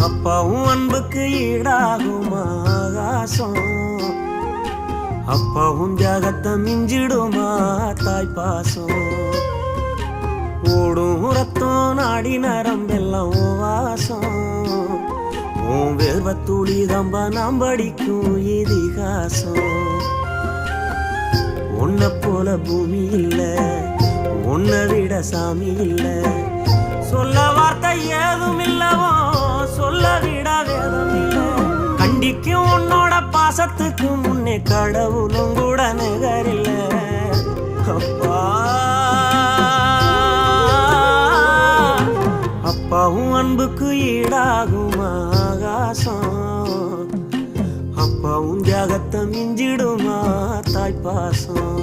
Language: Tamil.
அப்பாவும் அன்புக்கு ஈடாகுமா ஆகாசம், அப்பாவும் தியாகத்தை மிஞ்சிடுமா தாய் பாசம். ஓடும் ரத்தம் நாடி நரம்பெல்லாம் ஓ வாசம், உன் வேர்வத்தூளி தம்ப நாம் படிக்கும் இதிகாசம். உன்னை போல பூமி இல்ல, உன்னை விட சாமி இல்ல, சொல்ல வார்த்தை ஏதும் இல்லவோ சொல்ல விட வேதம் இல்ல. கண்டிக்கும் உன்னோட பாசத்துக்கு முன்னே கடவுளும் கூட நிகரில்ல. அப்பா அப்பாவும் அன்புக்கு ஈடாகுமா ஆகாசம், அப்பாவும் தியாகத்தை மிஞ்சிடுமா தாய் பாசம்.